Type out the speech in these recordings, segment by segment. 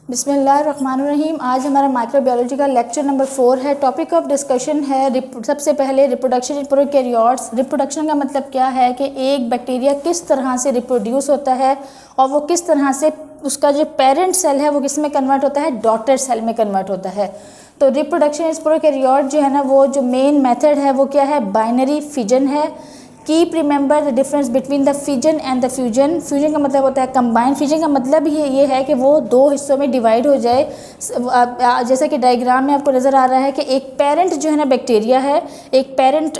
बिस्मिल्लाहिर्रहमानिर्रहीम। आज हमारा माइक्रोबायोलॉजी का लेक्चर नंबर 4 है। टॉपिक ऑफ डिस्कशन है सबसे पहले रिप्रोडक्शन इन प्रोकैरियोट्स। रिप्रोडक्शन का मतलब क्या है कि एक बैक्टीरिया किस तरह से रिप्रोड्यूस होता है और वो किस तरह से उसका जो पेरेंट सेल है वो किस में कन्वर्ट होता है, डॉटर सेल में कन्वर्ट होता है। तो रिप्रोडक्शन इन प्रोकैरियोट जो है ना, वो जो मेन मेथड है वो क्या है, बाइनरी फिजन है। Keep remember the difference between the fission and the fusion. Fusion का मतलब होता है कंबाइन, फिजन का मतलब ये है कि वो दो हिस्सों में डिवाइड हो जाए। जैसा कि डायग्राम में आपको नज़र आ रहा है कि एक पेरेंट जो है ना बैक्टीरिया है, एक पेरेंट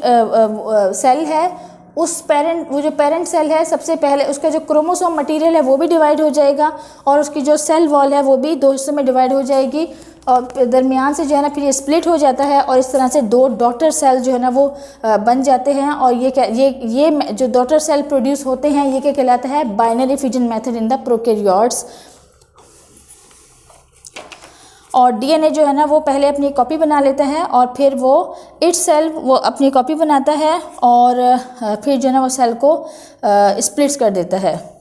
सेल है। उस वो जो पेरेंट सेल है, सबसे पहले उसका जो क्रोमोसोम मटेरियल है वो भी डिवाइड हो जाएगा और उसकी जो सेल वॉल है वो भी दो हिस्सों में डिवाइड हो जाएगी और दरमियान से जो है ना फिर ये स्प्लिट हो जाता है और इस तरह से दो डॉटर सेल जो है ना वो बन जाते हैं। और ये जो डॉटर सेल प्रोड्यूस होते हैं ये क्या कहलाता है, binary fission method in the prokaryotes. और डीएनए जो है ना वो पहले अपनी कॉपी बना लेता है और फिर वो इटसेल्फ वो अपनी कॉपी बनाता है और फिर जो है ना वो सेल को स्प्लिट्स कर देता है।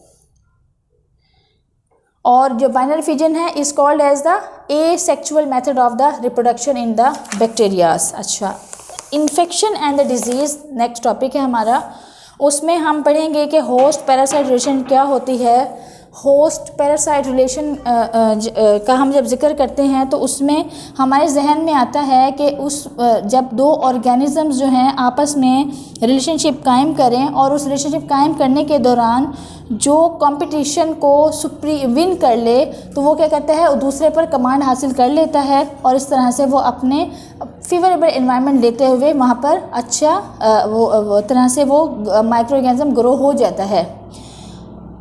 और जो बाइनरी फिजन है is called as the asexual method of the reproduction in the bacterias. अच्छा, infection and the disease next topic है हमारा। उसमें हम पढ़ेंगे कि होस्ट पैरासाइट रिलेशन क्या होती है। होस्ट पैरासाइट रिलेशन का हम जब जिक्र करते हैं तो उसमें हमारे जहन में आता है कि जब दो ऑर्गेनिज़म्स जो हैं आपस में रिलेशनशिप कायम करें और उस रिलेशनशिप कायम करने के दौरान जो कंपटीशन को विन कर ले तो वो क्या करता है, दूसरे पर कमांड हासिल कर लेता है और इस तरह से वो अपने फेवरेबल एनवायरनमेंट लेते हुए वहाँ पर अच्छा वो तरह से वो माइक्रो ऑर्गेनिज्म ग्रो हो जाता है।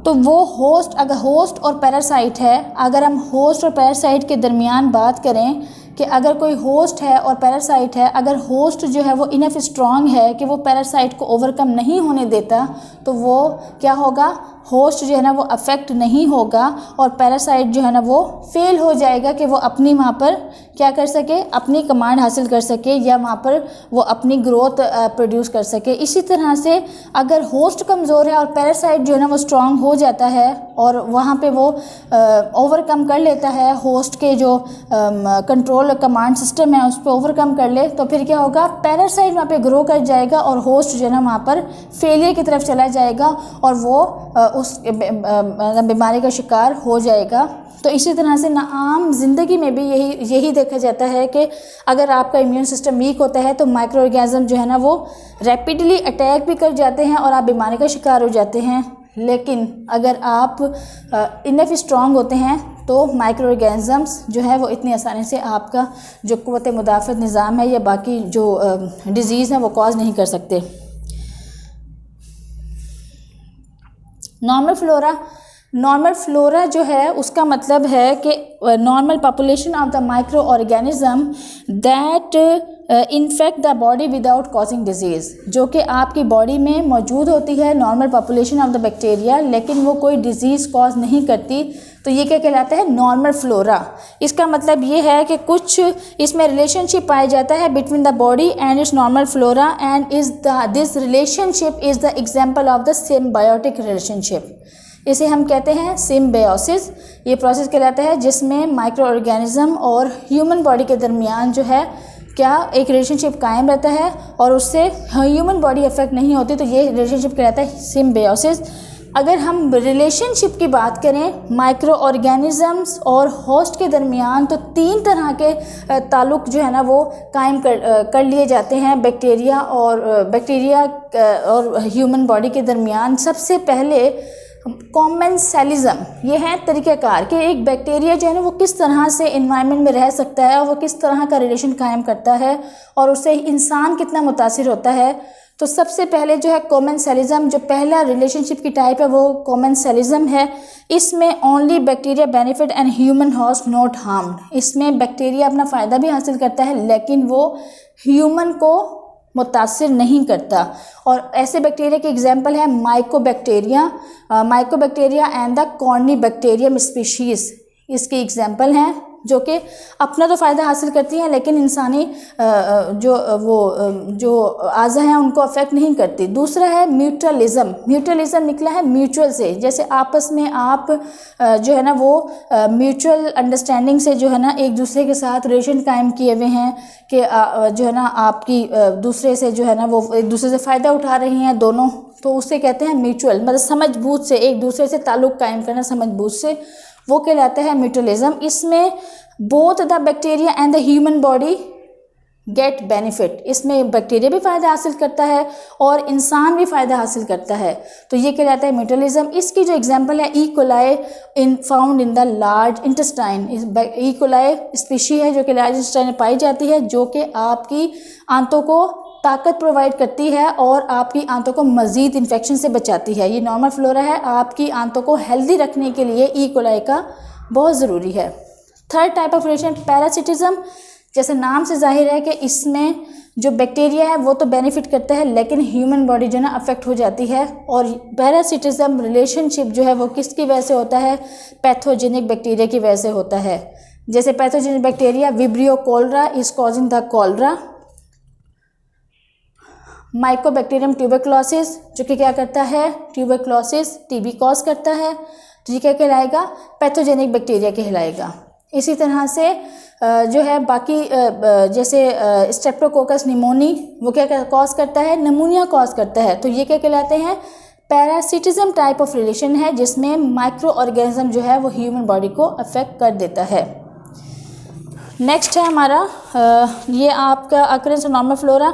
तो वो होस्ट, अगर होस्ट और पैरासाइट है, अगर हम होस्ट और पैरासाइट के दरमियान बात करें कि अगर कोई होस्ट है और पैरासाइट है, अगर होस्ट जो है वो इनफ स्ट्रॉन्ग है कि वो पैरासाइट को ओवरकम नहीं होने देता तो वो क्या होगा, होस्ट जो है ना वो अफेक्ट नहीं होगा और पैरासाइट जो है ना वो फेल हो जाएगा कि वो अपनी वहाँ पर क्या कर सके, अपनी कमांड हासिल कर सके या वहाँ पर वो अपनी ग्रोथ प्रोड्यूस कर सके। इसी तरह से अगर होस्ट कमज़ोर है और पैरासाइट जो है ना वो स्ट्रॉन्ग हो जाता है और वहाँ पे वो ओवरकम कर लेता है, होस्ट के जो कंट्रोल कमांड सिस्टम है उस पर ओवरकम कर ले, तो फिर क्या होगा, पैरासाइट वहाँ पे ग्रो कर जाएगा और होस्ट जो है ना वहाँ पर फेलियर की तरफ चला जाएगा और वो उस बीमारी का शिकार हो जाएगा। तो इसी तरह से ना आम जिंदगी में भी यही देखा जाता है कि अगर आपका इम्यून सिस्टम वीक होता है तो माइक्रो ऑर्गेनिज्म जो है ना वो रैपिडली अटैक भी कर जाते हैं और आप बीमारी का शिकार हो जाते हैं। लेकिन अगर आप इनफ स्ट्रॉन्ग होते हैं तो माइक्रो ऑर्गेनिजम्स जो है वो इतनी आसानी से आपका जो क़ुव्वत मुदाफ़त निज़ाम है या बाकी जो डिज़ीज़ है वो कॉज नहीं कर सकते। नॉर्मल फ्लोरा जो है उसका मतलब है कि normal population of the micro organism that infect the body without causing disease, जो कि आपकी बॉडी में मौजूद होती है normal population of the bacteria, लेकिन वो कोई डिजीज़ कॉज नहीं करती। तो ये क्या कहलाता है, नॉर्मल फ्लोरा। इसका मतलब ये है कि कुछ इसमें रिलेशनशिप पाया जाता है between the body and it's normal flora and this relationship is the example of the symbiotic relationship. इसे हम कहते हैं सिम्बायोसिस। ये प्रोसेस कहलाता है जिसमें माइक्रो ऑर्गेनिज्म और ह्यूमन बॉडी के दरमियान जो है क्या एक रिलेशनशिप कायम रहता है और उससे ह्यूमन बॉडी अफेक्ट नहीं होती, तो ये रिलेशनशिप कहलाता है सिम्बायोसिस। अगर हम रिलेशनशिप की बात करें माइक्रो ऑर्गेनिजम्स और होस्ट के दरमियान, तो 3 तरह के ताल्लुक़ जो है ना वो कायम कर लिए जाते हैं बैक्टीरिया और ह्यूमन बॉडी के दरमियान। सबसे पहले कॉमेंसेलिज्म, ये है तरीक़ाकार कि एक बैक्टीरिया जो है ना वो किस तरह से इन्वायरमेंट में रह सकता है और वो किस तरह का रिलेशन कायम करता है और उससे इंसान कितना मुतासिर होता है। तो सबसे पहले जो है कॉमेंसेलिज्म, जो पहला रिलेशनशिप की टाइप है वो कॉमेंसेलिज्म है। इसमें only bacteria benefit and human host not harmed. इसमें बैक्टीरिया अपना फ़ायदा भी हासिल करता है लेकिन वो ह्यूमन को मुतासिर नहीं करता। और ऐसे बैक्टीरिया की एग्जांपल है mycobacteria and the Corynebacterium species, इसकी एग्जांपल हैं जो कि अपना तो फ़ायदा हासिल करती हैं लेकिन इंसानी जो आज़ा हैं उनको अफेक्ट नहीं करती। दूसरा है म्यूचुअलिज़म। म्यूचुअलिज़म निकला है म्यूचुअल से, जैसे आपस में आप जो है ना वो म्यूचुअल अंडरस्टैंडिंग से जो है ना एक दूसरे के साथ रिलेशन कायम किए हुए हैं कि जो है ना आपकी दूसरे से जो है ना वो एक दूसरे से फ़ायदा उठा रही हैं दोनों, तो उससे कहते हैं म्यूचुअल, मतलब समझ-बूझ से एक दूसरे से ताल्लुक़ कायम करना समझ-बूझ से, वो कहलाता है म्यूचुअलिज़म। इसमें both the bacteria and the human body get benefit, इसमें बैक्टीरिया भी फ़ायदा हासिल करता है और इंसान भी फ़ायदा हासिल करता है, तो ये कहलाता है म्यूचुअलिज़म। इसकी जो एग्जांपल है E coli found in the large intestine. E coli species है जो कि लार्ज इंटेस्टाइन में पाई जाती है, जो कि आपकी आंतों को ताकत प्रोवाइड करती है और आपकी आंतों को मज़ीद इन्फेक्शन से बचाती है। ये नॉर्मल फ्लोरा है, आपकी आंतों को हेल्दी रखने के लिए ई कोलाई का बहुत ज़रूरी है। थर्ड टाइप ऑफ रिलेशन पैरासिटिज़म, जैसे नाम से जाहिर है कि इसमें जो बैक्टीरिया है वो तो बेनिफिट करता है लेकिन ह्यूमन बॉडी जो है ना अफेक्ट हो जाती है। और पैरासिटिज़म रिलेशनशिप जो है वो किसकी वजह से होता है, पैथोजेनिक बैक्टीरिया की वजह से होता है। जैसे pathogenic bacteria Vibrio cholera is causing the cholera, Mycobacterium tuberculosis जो कि क्या करता है, ट्यूबरक्लोसिस टीबी कॉज करता है, तो ये क्या कहलाएगा, पैथोजेनिक बैक्टीरिया कहलाएगा। इसी तरह से जो है बाकी जैसे स्ट्रेप्टोकोकस निमोनी वो क्या कॉज करता है, नमूनिया कॉज करता है, तो ये क्या कहलाते हैं, पैरासिटिज्म टाइप ऑफ रिलेशन है जिसमें माइक्रो ऑर्गेनिज्म जो है वो ह्यूमन बॉडी को अफेक्ट कर देता है। नेक्स्ट है हमारा ये आपका अकरेंस नॉर्मल फ्लोरा,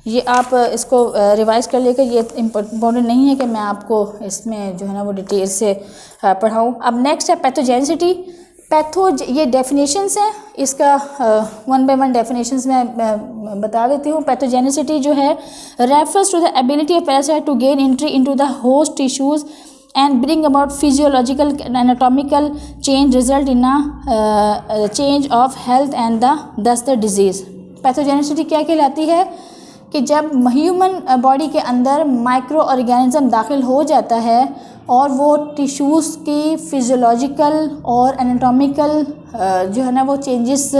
ये आप इसको रिवाइज कर लेकर, ये इम्पोर्टेंट नहीं है कि मैं आपको इसमें जो है ना वो डिटेल से पढ़ाऊँ। अब नेक्स्ट है पैथोजेनिसिटी। ये डेफिनेशंस हैं, इसका वन बाय वन डेफिनेशंस मैं बता देती हूँ। पैथोजेनिसिटी जो है refers to the ability of parasite to gain entry into the host tissues and bring about physiological and anatomical change result in a change of health and thus the disease। Pathogenicity क्या कहलाती है कि जब human body के अंदर micro organism दाखिल हो जाता है और वो टिश्यूज़ की फिजियोलॉजिकल और एनाटॉमिकल जो है ना वो चेंजेस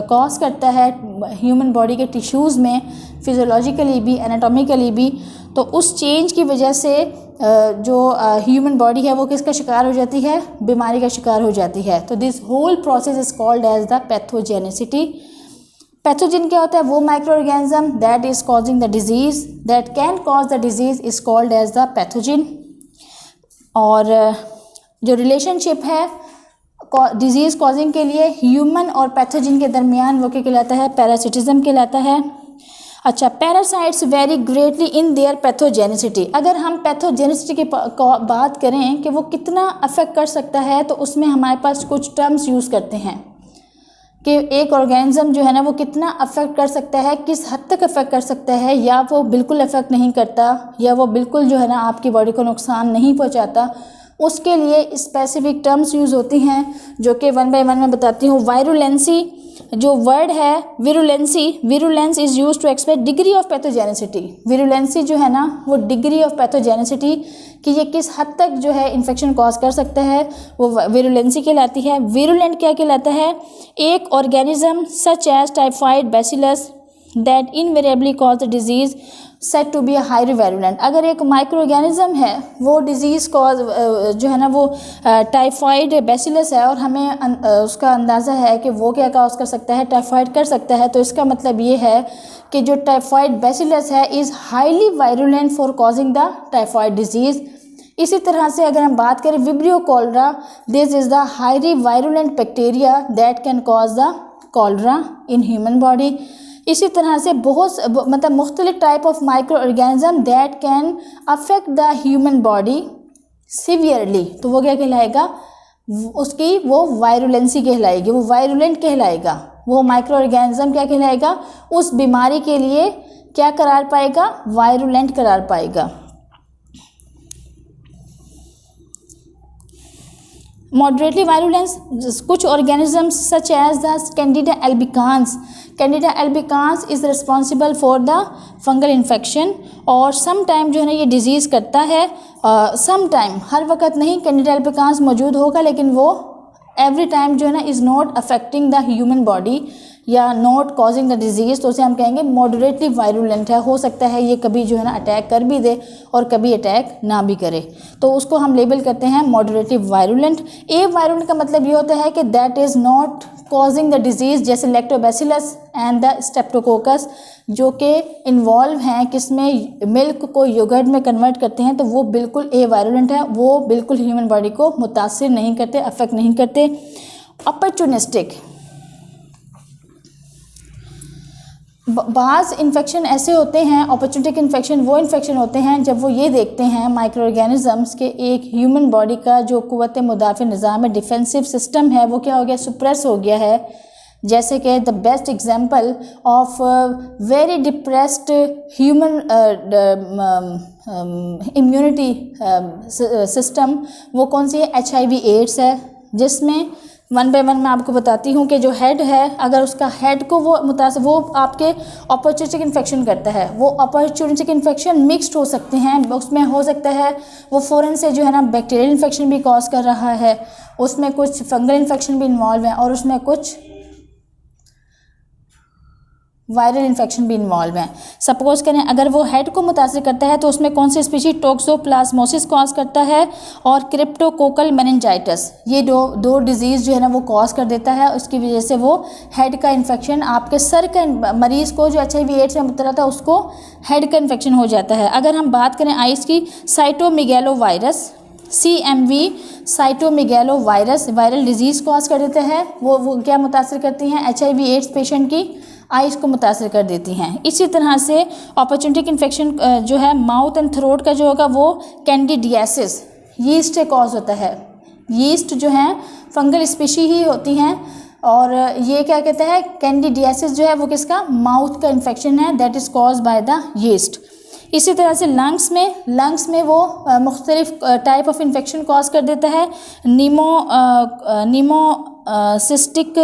कॉज करता है ह्यूमन बॉडी के टिश्यूज़ में, फिजियोलॉजिकली भी एनाटॉमिकली भी, तो उस चेंज की वजह से जो ह्यूमन बॉडी है वो किसका शिकार हो जाती है, बीमारी का शिकार हो जाती है। तो this whole process is called as the pathogenicity. Pathogen क्या होता है, वो microorganism that is causing the disease, that can cause the disease is called as the pathogen. और जो रिलेशनशिप है डिजीज़ कॉजिंग के लिए ह्यूमन और पैथोजन के दरमियान वो क्या कहलाता है, पैरासिटिज्म कहलाता है। अच्छा, parasites very greatly in their pathogenicity. अगर हम पैथोजेनिसिटी की बात करें कि वो कितना अफेक्ट कर सकता है, तो उसमें हमारे पास कुछ टर्म्स यूज़ करते हैं कि एक ऑर्गेनिज्म जो है ना वो कितना अफेक्ट कर सकता है, किस हद तक अफेक्ट कर सकता है, या वो बिल्कुल अफेक्ट नहीं करता, या वो बिल्कुल जो है ना आपकी बॉडी को नुकसान नहीं पहुंचाता। उसके लिए स्पेसिफिक टर्म्स यूज़ होती हैं जो कि वन बाय वन मैं बताती हूँ। वायरुलेंसी जो वर्ड है, virulence is use to express degree of pathogenicity. Virulency जो है ना वो डिग्री ऑफ पैथोजेनिसिटी कि ये किस हद तक जो है इन्फेक्शन कॉज कर सकता है, वो विरुलेंसी कहलाती है। विरुलेंट क्या कहलाता है, एक organism such as typhoid bacillus that invariably cause the disease set to be a highly virulent. अगर एक माइक्रो ऑर्गेनिज्म है वो डिजीज़ कॉज जो है ना वो टाइफाइड बैसिलस है और हमें उसका अंदाज़ा है कि वो क्या कॉज कर सकता है, टाइफाइड कर सकता है, तो इसका मतलब ये है कि जो टाइफाइड बैसिलस है is highly virulent for causing the typhoid disease. इसी तरह से अगर हम बात करें Vibrio cholera, this is the highly virulent bacteria that can cause the cholera in human body. इसी तरह से बहुत मतलब मुख्तलिफ type of microorganism that can affect the human body severely, तो वो क्या कहलाएगा, उसकी वो वायरुलेंसी कहलाएगी, वो वायरुलेंट कहलाएगा। वो माइक्रो ऑर्गेनिज्म क्या कहलाएगा, उस बीमारी के लिए क्या करार पाएगा, वायरुलेंट करार पाएगा। मॉडरेटली वायरुलेंस, कुछ organisms such as the Candida albicans is responsible for the fungal infection, और सम टाइम जो है ना ये डिजीज़ करता है, सम टाइम हर वक्त नहीं कैंडिडा एल्बिकांस मौजूद होगा लेकिन वो एवरी टाइम जो है ना is not affecting the human body या नॉट कॉजिंग द डिजीज़, तो उसे हम कहेंगे मॉडरेटली वायरुलेंट है। हो सकता है ये कभी जो है ना अटैक कर भी दे और कभी अटैक ना भी करे, तो उसको हम लेबल करते हैं मॉडरेटली वायरुलेंट। ए वायरुलेंट का मतलब ये होता है कि that is not causing the disease, जैसे लैक्टोबैसिलस एंड द स्ट्रेप्टोकोकस जो कि इन्वॉल्व हैं किसमें, मिल्क को योगर्ट में कन्वर्ट करते हैं, तो वो बिल्कुल ए वायरुलेंट है, वो बिल्कुल ह्यूमन बॉडी को मुतासिर नहीं करते, अफेक्ट नहीं करते। अपॉर्चुनिस्टिक, बाज़ इन्फेक्शन ऐसे होते हैं, अपॉर्चुनिस्टिक इन्फेक्शन वो इन्फेक्शन होते हैं जब वो ये देखते हैं माइक्रो ऑर्गेनिजम्स के एक ह्यूमन बॉडी का जो क़ुव्वत मुदाफ़ा निज़ाम है, डिफेंसिव सिस्टम है, वो क्या हो गया, सुप्रेस हो गया है। जैसे कि the best example of very depressed human immunity system वो कौन सी है, HIV एड्स है, जिसमें वन बाय वन मैं आपको बताती हूँ कि जो हेड है, अगर उसका हेड को वो मुतासिर, वो आपके अपॉर्चुनिस्टिक इन्फेक्शन करता है, वो अपॉर्चुनिस्टिक इन्फेक्शन मिक्स्ड हो सकते हैं, उसमें हो सकता है वो फ़ौरन से जो है ना बैक्टीरियल इन्फेक्शन भी कॉज कर रहा है, उसमें कुछ फंगल इन्फेक्शन भी इन्वॉल्व है और उसमें कुछ वायरल इन्फेक्शन भी इन्वॉल्व हैं। सपोज करें अगर वो हेड को मुतासिर करता है तो उसमें कौन सी स्पीशीज, टोक्सोप्लाज्मोसिस कॉज करता है और क्रिप्टोकोकल मेनिंजाइटिस, ये दो डिजीज़ जो है ना वो कॉज कर देता है। उसकी वजह से वो हेड का इन्फेक्शन, आपके सर का मरीज़ को जो HIV एड्स में मुब्तला था उसको हेड का इन्फेक्शन हो जाता है। अगर हम बात करें आइस की, cytomegalo virus CMV, cytomegalo virus viral disease cause कर देता है, वो क्या मुतासिर करती हैं, HIV एड्स पेशेंट की आइस को मुतासिर कर देती हैं। इसी तरह से अपॉर्चुनिस्टिक इन्फेक्शन जो है माउथ एंड थ्रोट का जो होगा वो कैंडिडियासिस, यीस्ट से कॉज होता है। यीस्ट जो है फंगल स्पीशी ही होती हैं और ये क्या कहते हैं, कैंडिडियासिस जो है वो किसका, माउथ का इन्फेक्शन है, that is cause by the yeast. इसी तरह से लंग्स में वो मुख्तलिफ टाइप ऑफ इन्फेक्शन कॉज कर देता है। निमोसिस्टिक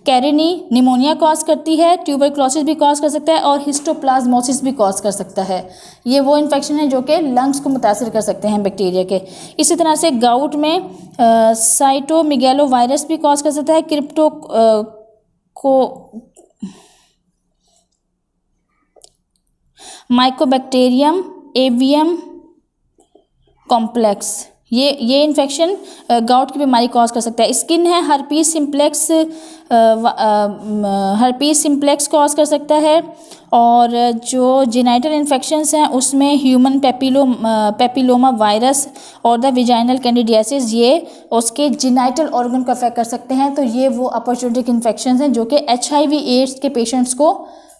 कैरिनी निमोनिया कॉज करती है, ट्यूबरक्लोसिस भी कॉज कर सकता है और हिस्टोप्लाज्मोसिस भी कॉज कर सकता है। ये वो इन्फेक्शन है जो कि लंग्स को मुतासिर कर सकते हैं बैक्टीरिया के। इसी तरह से गाउट में साइटोमेगालो वायरस भी कॉज कर सकता है, क्रिप्टो माइकोबैक्टीरियम एवियम कॉम्प्लेक्स, ये इन्फेक्शन गाउट की बीमारी कॉज कर सकता है। स्किन है, हर्पीस सिम्प्लेक्स कॉज कर सकता है और जो जेनाइटल इन्फेक्शंस हैं उसमें ह्यूमन पेपिलोमा वायरस और द विजाइनल कैंडिडियासिस, ये उसके जेनाइटल ऑर्गन को अफेक्ट कर सकते हैं। तो ये वो अपॉर्चुनिस्टिक इन्फेक्शंस हैं जो कि HIV एड्स के पेशेंट्स को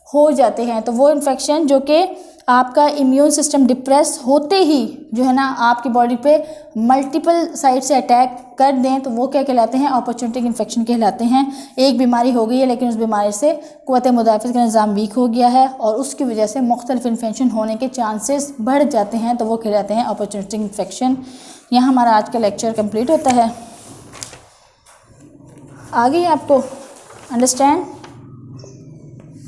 हो जाते हैं। तो वो इन्फेक्शन जो कि आपका इम्यून सिस्टम डिप्रेस होते ही जो है ना आपकी बॉडी पे मल्टीपल साइड से अटैक कर दें, तो वो क्या कहलाते हैं, अपॉर्चुनिस्टिक इन्फेक्शन कहलाते हैं। एक बीमारी हो गई है लेकिन उस बीमारी से क़ुव्वत मुदाफ़ा का निज़ाम वीक हो गया है और उसकी वजह से मुख्तलिफ इन्फेक्शन होने के चांसेस बढ़ जाते हैं, तो वो कहलाते हैं अपॉर्चुनिस्टिक इन्फेक्शन। यहाँ हमारा आज का लेक्चर कंप्लीट होता है। आ गई आपको अंडरस्टैंड।